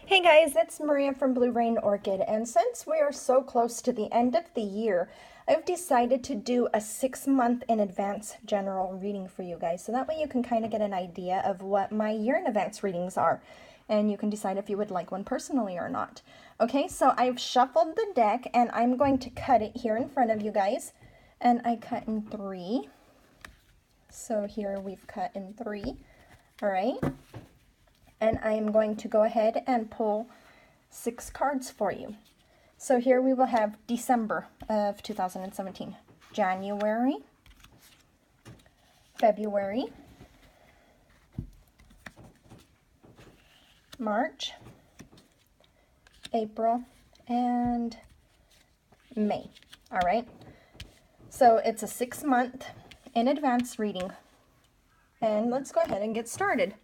Hey guys, it's Maria from Blue Rain Orchid, and since we are so close to the end of the year, I've decided to do a 6-month in advance general reading for you guys, so that way you can kind of get an idea of what my year in advance readings are, and you can decide if you would like one personally or not. Okay, so I've shuffled the deck, and I'm going to cut it here in front of you guys, and I cut in 3. So here we've cut in 3, all right? And I am going to go ahead and pull 6 cards for you. So here we will have December of 2017, January, February, March, April, and May. All right. So it's a 6-month in advance reading. And let's go ahead and get started.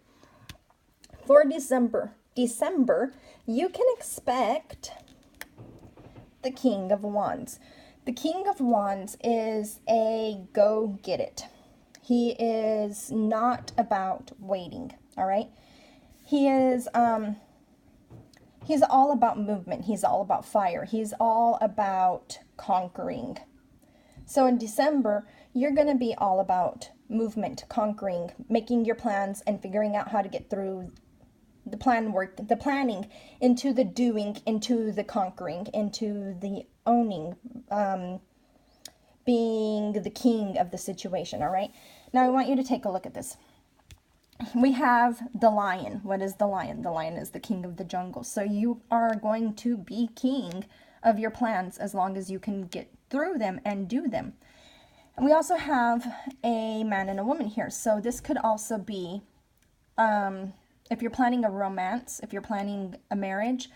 For December, you can expect the King of Wands. The King of Wands is a go get it. He is not about waiting, all right? He's all about movement. He's all about fire. He's all about conquering. So in December, you're going to be all about movement, conquering, making your plans and figuring out how to get through the planning, into the doing, into the conquering, into the owning, being the king of the situation, all right? Now I want you to take a look at this. We have the lion. What is the lion? The lion is the king of the jungle. So you are going to be king of your plans as long as you can get through them and do them. And we also have a man and a woman here. So this could also be if you're planning a romance, if you're planning a marriage,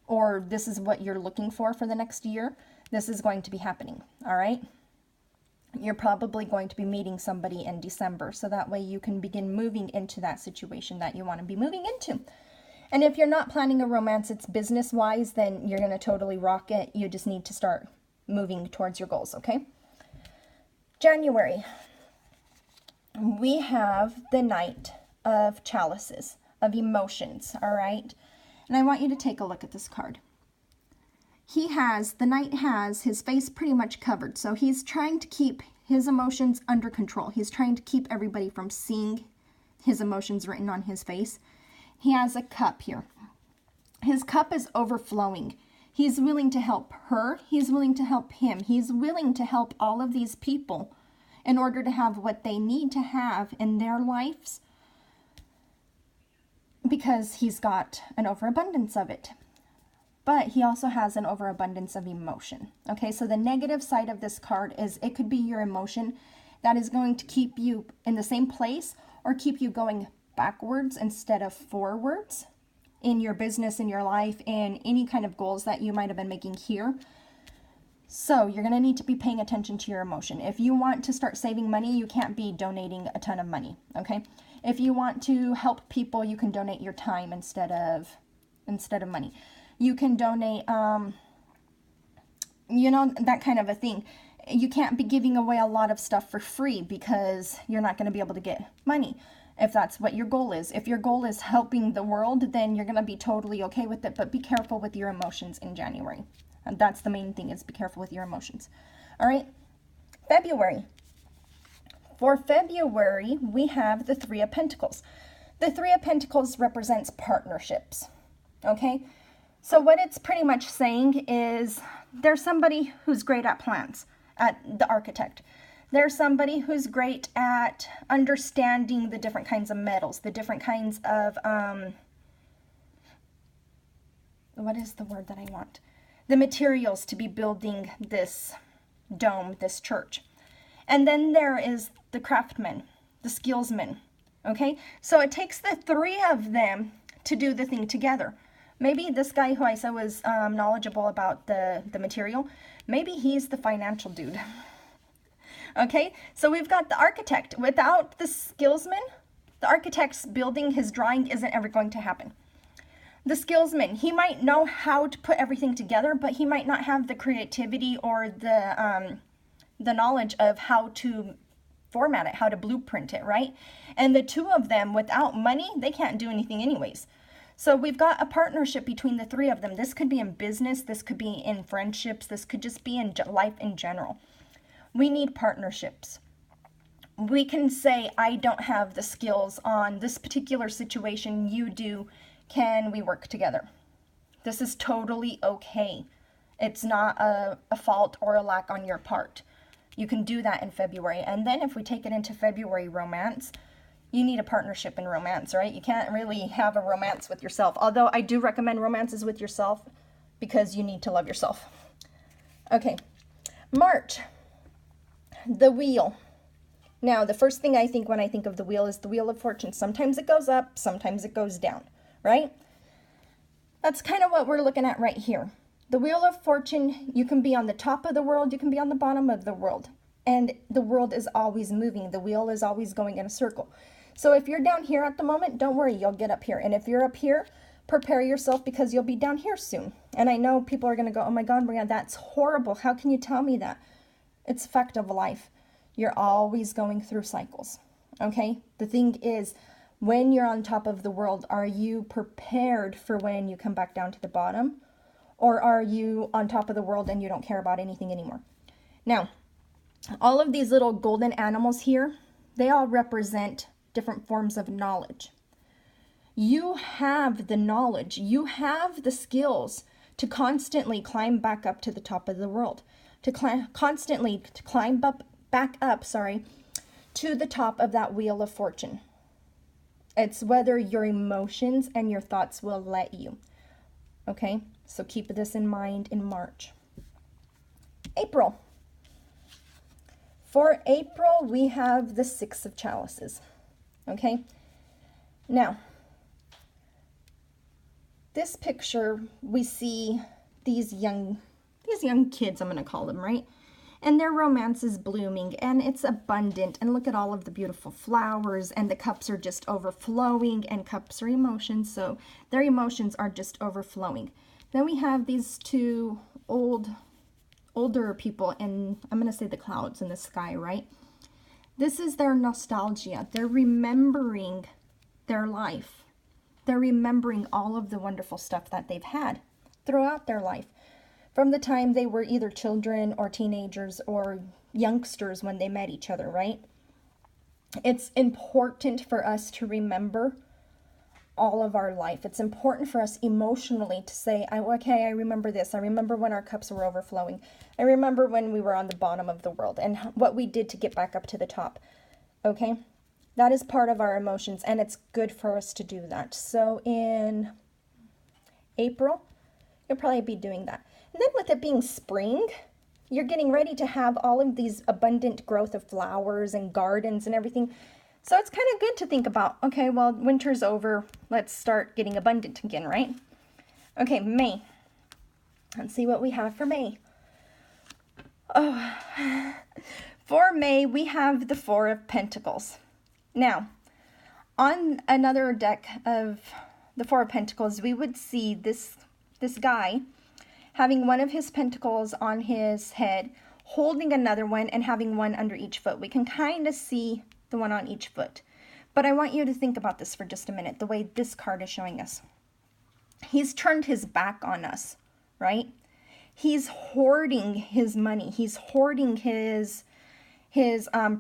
or this is what you're looking for the next year, this is going to be happening, all right? You're probably going to be meeting somebody in December, so that way you can begin moving into that situation that you want to be moving into. And if you're not planning a romance, it's business-wise, then you're going to totally rock it. You just need to start moving towards your goals, okay? January, we have the Knight of Chalices, of emotions, all right? And I want you to take a look at this card. The Knight has his face pretty much covered, so he's trying to keep his emotions under control. He's trying to keep everybody from seeing his emotions written on his face. He has a cup here. His cup is overflowing. He's willing to help her. He's willing to help him. He's willing to help all of these people in order to have what they need to have in their lives, because he's got an overabundance of it. But he also has an overabundance of emotion. Okay, so the negative side of this card is it could be your emotion that is going to keep you in the same place or keep you going backwards instead of forwards in your business, in your life, and any kind of goals that you might have been making here. So you're going to need to be paying attention to your emotion. If you want to start saving money, you can't be donating a ton of money, okay? If you want to help people, you can donate your time instead of money. You can donate, that kind of a thing. You can't be giving away a lot of stuff for free because you're not going to be able to get money if that's what your goal is. If your goal is helping the world, then you're going to be totally okay with it, but be careful with your emotions in January. And that's the main thing, is be careful with your emotions. All right, February. For February, we have the Three of Pentacles. The Three of Pentacles represents partnerships, okay? So what it's pretty much saying is there's somebody who's great at plans, at the architect. There's somebody who's great at understanding the different kinds of metals, the different kinds of, what is the word that I want? The materials to be building this dome, this church. And then there is the craftsman, the skillsman, okay? So it takes the 3 of them to do the thing together. Maybe this guy who I said was knowledgeable about the material, maybe he's the financial dude. Okay, so we've got the architect. Without the skillsman, the architect's building, his drawing isn't ever going to happen. The skillsman, he might know how to put everything together, but he might not have the creativity or the knowledge of how to format it, how to blueprint it, right? And the 2 of them, without money, they can't do anything anyways. So we've got a partnership between the three of them. This could be in business, this could be in friendships, this could just be in life in general. We need partnerships. We can say, I don't have the skills on this particular situation, you do. Can we work together? This is totally okay. It's not a fault or a lack on your part. You can do that in February. And then if we take it into February romance, you need a partnership in romance, right? You can't really have a romance with yourself. Although I do recommend romances with yourself because you need to love yourself. Okay, March, the wheel. Now, the first thing I think when I think of the wheel is the wheel of fortune. Sometimes it goes up, sometimes it goes down, right? That's kind of what we're looking at right here. The wheel of fortune, you can be on the top of the world, you can be on the bottom of the world. And the world is always moving. The wheel is always going in a circle. So if you're down here at the moment, don't worry, you'll get up here. And if you're up here, prepare yourself because you'll be down here soon. And I know people are going to go, oh my God, Maria, that's horrible. How can you tell me that? It's a fact of life. You're always going through cycles, okay? The thing is, when you're on top of the world, are you prepared for when you come back down to the bottom? Or are you on top of the world and you don't care about anything anymore? Now, all of these little golden animals here, they all represent different forms of knowledge. You have the knowledge, you have the skills to constantly climb back up to the top of the world, to climb back up to the top of that wheel of fortune. It's whether your emotions and your thoughts will let you. Okay, so keep this in mind in March. April. For April, we have the Six of Chalices. Okay, now, this picture, we see these young kids, I'm going to call them, right? And their romance is blooming and it's abundant. And look at all of the beautiful flowers, and the cups are just overflowing, and cups are emotions. So their emotions are just overflowing. Then we have these two older people, and I'm going to say the clouds in the sky, right? This is their nostalgia. They're remembering their life. They're remembering all of the wonderful stuff that they've had throughout their life. From the time they were either children or teenagers or youngsters when they met each other, right? It's important for us to remember all of our life. It's important for us emotionally to say, okay, I remember this. I remember when our cups were overflowing. I remember when we were on the bottom of the world and what we did to get back up to the top. Okay? That is part of our emotions, and it's good for us to do that. So in April, you'll probably be doing that. And then with it being spring, you're getting ready to have all of these abundant growth of flowers and gardens and everything. So it's kind of good to think about, okay, well, winter's over. Let's start getting abundant again, right? Okay, May. Let's see what we have for May. Oh, for May, we have the Four of Pentacles. Now, on another deck of the Four of Pentacles, we would see this guy having one of his pentacles on his head, holding another one, and having one under each foot. We can kind of see the one on each foot. But I want you to think about this for just a minute, the way this card is showing us. He's turned his back on us, right? He's hoarding his money. He's hoarding his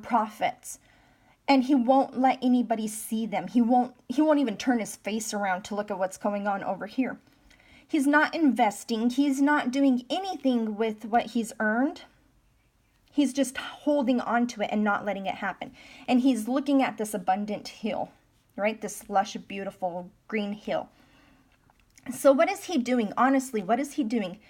profits. And he won't let anybody see them. He won't even turn his face around to look at what's going on over here. He's not investing. He's not doing anything with what he's earned. He's just holding on to it and not letting it happen. And he's looking at this abundant hill, right? This lush, beautiful green hill. So what is he doing? Honestly, what is he doing?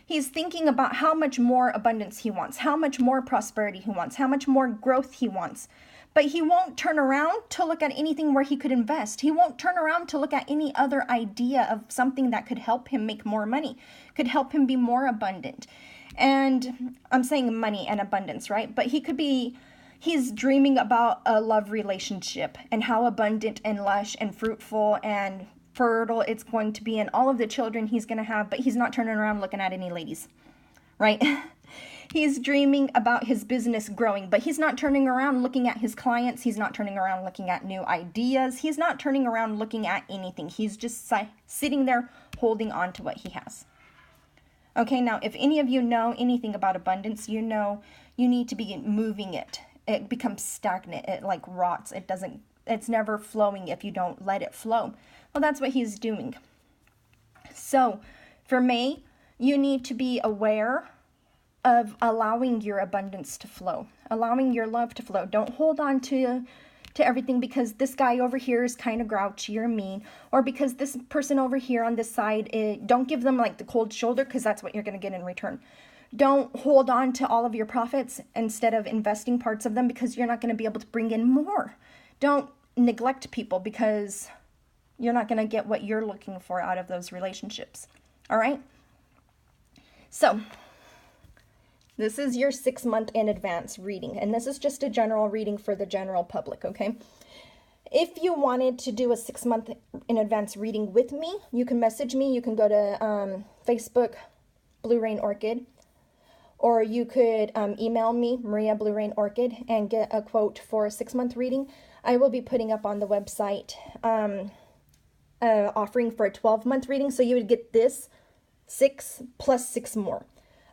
He's thinking about how much more abundance he wants, how much more prosperity he wants, how much more growth he wants. But he won't turn around to look at anything where he could invest. He won't turn around to look at any other idea of something that could help him make more money, could help him be more abundant. And I'm saying money and abundance, right? But he's dreaming about a love relationship and how abundant and lush and fruitful and fertile it's going to be and all of the children he's going to have, but he's not turning around looking at any ladies, right? He's dreaming about his business growing, but he's not turning around looking at his clients. He's not turning around looking at new ideas. He's not turning around looking at anything. He's just sitting there holding on to what he has. Okay, now if any of you know anything about abundance, you know you need to be moving it. It becomes stagnant. It like rots. It's never flowing if you don't let it flow. Well, that's what he's doing. So for May, you need to be aware of allowing your abundance to flow, allowing your love to flow. Don't hold on to everything because this guy over here is kind of grouchy or mean, or because this person over here on this side, don't give them like the cold shoulder, because that's what you're going to get in return. Don't hold on to all of your profits instead of investing parts of them, because you're not going to be able to bring in more. Don't neglect people, because you're not going to get what you're looking for out of those relationships. All right? So this is your 6 month in advance reading, and this is just a general reading for the general public, okay? If you wanted to do a 6 month in advance reading with me, you can message me. You can go to Facebook, Blue Rain Orchid, or you could email me, Maria Blue Rain Orchid, and get a quote for a 6 month reading. I will be putting up on the website offering for a 12 month reading, so you would get this 6 plus 6 more.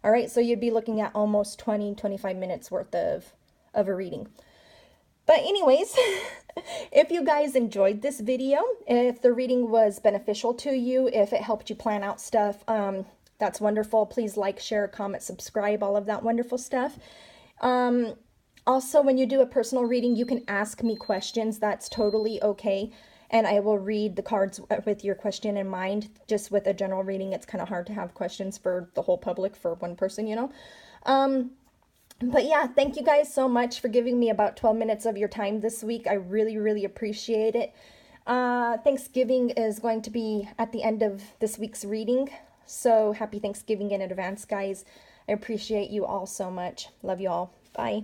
All right, so you'd be looking at almost 20-25 minutes worth of a reading. But anyways, if you guys enjoyed this video, if the reading was beneficial to you, if it helped you plan out stuff, that's wonderful. Please like, share, comment, subscribe, all of that wonderful stuff. Also, when you do a personal reading, you can ask me questions. That's totally okay. And I will read the cards with your question in mind. Just with a general reading, it's kind of hard to have questions for the whole public for one person, you know. But yeah, thank you guys so much for giving me about 12 minutes of your time this week. I really, really appreciate it. Thanksgiving is going to be at the end of this week's reading. So happy Thanksgiving in advance, guys. I appreciate you all so much. Love you all. Bye.